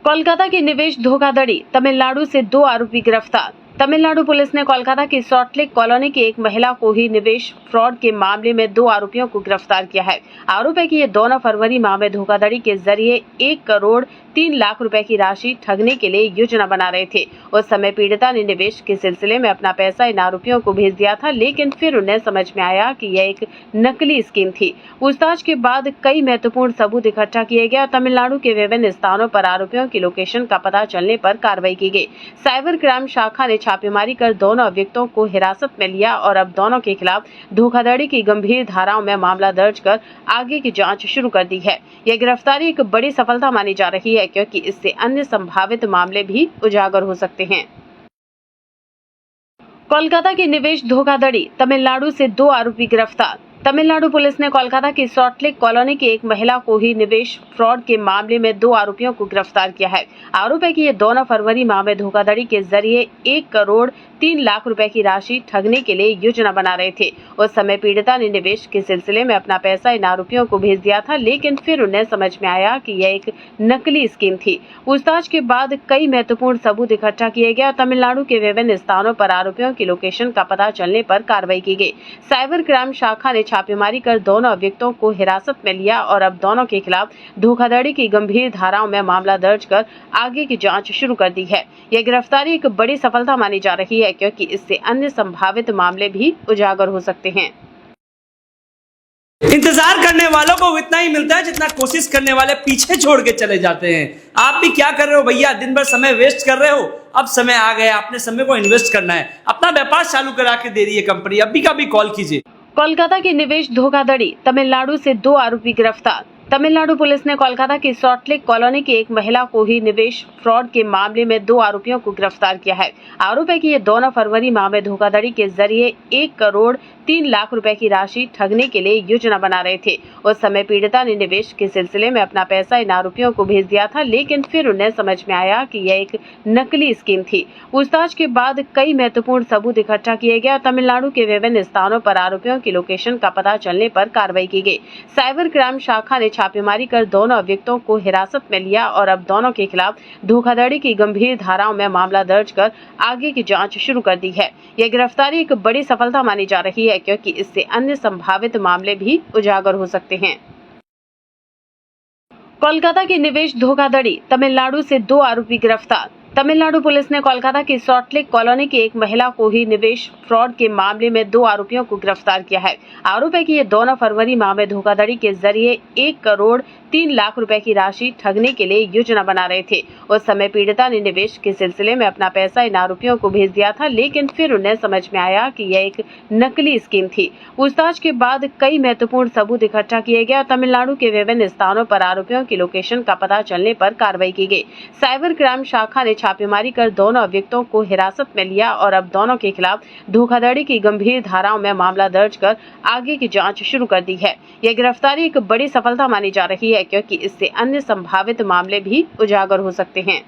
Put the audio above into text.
कोलकाता की निवेश धोखाधड़ी, तमिलनाडु से 2 आरोपी गिरफ्तार। तमिलनाडु पुलिस ने कोलकाता की सॉल्ट लेक कॉलोनी की एक महिला को ही निवेश फ्रॉड के मामले में 2 आरोपियों को गिरफ्तार किया है। आरोप है कि ये दोनों फरवरी माह में धोखाधड़ी के जरिए 1 करोड़ 3 लाख रुपए की राशि ठगने के लिए योजना बना रहे थे। उस समय पीड़िता ने निवेश के सिलसिले में अपना पैसा इन आरोपियों को भेज दिया था, लेकिन फिर उन्हें समझ में आया कि यह एक नकली स्कीम थी। पूछताछ के बाद कई महत्वपूर्ण सबूत इकट्ठा किए गए और तमिलनाडु के विभिन्न स्थानों पर आरोपियों की लोकेशन का पता चलने पर कार्रवाई की गई। साइबर क्राइम शाखा ने छापेमारी कर दोनों अभियुक्तों को हिरासत में लिया और अब दोनों के खिलाफ धोखाधड़ी की गंभीर धाराओं में मामला दर्ज कर आगे की जांच शुरू कर दी है। यह गिरफ्तारी एक बड़ी सफलता मानी जा रही है, क्योंकि इससे अन्य संभावित मामले भी उजागर हो सकते हैं। कोलकाता की निवेश धोखाधड़ी, तमिलनाडु से 2 आरोपी गिरफ्तार। तमिलनाडु पुलिस ने कोलकाता की सॉल्ट लेक कॉलोनी की एक महिला को ही निवेश फ्रॉड के मामले में 2 आरोपियों को गिरफ्तार किया है। आरोप है कि ये दोनों फरवरी माह में धोखाधड़ी के जरिए 1 करोड़ 3 लाख रुपए की राशि ठगने के लिए योजना बना रहे थे। उस समय पीड़िता ने निवेश के सिलसिले में अपना पैसा इन आरोपियों को भेज दिया था, लेकिन फिर उन्हें समझ में आया कि यह एक नकली स्कीम थी। पूछताछ के बाद कई महत्वपूर्ण सबूत इकट्ठा किए गए और तमिलनाडु के विभिन्न स्थानों पर आरोपियों की लोकेशन का पता चलने पर कार्रवाई की गई। साइबर क्राइम शाखा ने छापेमारी कर दोनों अभियुक्तों को हिरासत में लिया और अब दोनों के खिलाफ धोखाधड़ी की गंभीर धाराओं में मामला दर्ज कर आगे की जांच शुरू कर दी है। यह गिरफ्तारी एक बड़ी सफलता मानी जा रही है, क्योंकि इससे अन्य संभावित मामले भी उजागर हो सकते हैं। इंतजार करने वालों को इतना ही मिलता है जितना कोशिश करने वाले पीछे छोड़ के चले जाते हैं। आप भी क्या कर रहे हो भैया? दिन भर समय वेस्ट कर रहे हो। अब समय आ गया, अपने समय को इन्वेस्ट करना है। अपना व्यापार चालू करा के दे रही है कंपनी। अभी का भी कॉल कीजिए। कोलकाता की निवेश धोखाधड़ी, तमिलनाडु से 2 आरोपी गिरफ्तार। तमिलनाडु पुलिस ने कोलकाता की सॉल्ट लेक कॉलोनी की एक महिला को ही निवेश फ्रॉड के मामले में 2 आरोपियों को गिरफ्तार किया है। आरोप है कि ये दोनों फरवरी माह में धोखाधड़ी के जरिए 1 करोड़ 3 लाख रुपए की राशि ठगने के लिए योजना बना रहे थे। उस समय पीड़िता ने निवेश के सिलसिले में अपना पैसा इन आरोपियों को भेज दिया था, लेकिन फिर उन्हें समझ में आया कि यह एक नकली स्कीम थी। पूछताछ के बाद कई महत्वपूर्ण सबूत इकट्ठा किए गए और तमिलनाडु के विभिन्न स्थानों पर आरोपियों की लोकेशन का पता चलने पर कार्रवाई की गई। साइबर क्राइम शाखा ने छापेमारी कर दोनों अभियुक्तों को हिरासत में लिया और अब दोनों के खिलाफ धोखाधड़ी की गंभीर धाराओं में मामला दर्ज कर आगे की जांच शुरू कर दी है। यह गिरफ्तारी एक बड़ी सफलता मानी जा रही है, क्योंकि इससे अन्य संभावित मामले भी उजागर हो सकते हैं। कोलकाता की निवेश धोखाधड़ी, तमिलनाडु से 2 आरोपी गिरफ्तार। तमिलनाडु पुलिस ने कोलकाता की सॉल्ट लेक कॉलोनी की एक महिला को ही निवेश फ्रॉड के मामले में 2 आरोपियों को गिरफ्तार किया है। आरोप है कि ये दोनों फरवरी माह में धोखाधड़ी के जरिए 1 करोड़ 3 लाख रुपए की राशि ठगने के लिए योजना बना रहे थे। उस समय पीड़िता ने निवेश के सिलसिले में अपना पैसा इन आरोपियों को भेज दिया था, लेकिन फिर उन्हें समझ में आया कि यह एक नकली स्कीम थी। पूछताछ के बाद कई महत्वपूर्ण सबूत इकट्ठा किए गए और तमिलनाडु के विभिन्न स्थानों पर आरोपियों की लोकेशन का पता चलने पर कार्रवाई की गई। साइबर क्राइम शाखा ने छापेमारी कर दोनों अभियुक्तों को हिरासत में लिया और अब दोनों के खिलाफ धोखाधड़ी की गंभीर धाराओं में मामला दर्ज कर आगे की जांच शुरू कर दी है। यह गिरफ्तारी एक बड़ी सफलता मानी जा रही है, क्योंकि इससे अन्य संभावित मामले भी उजागर हो सकते हैं।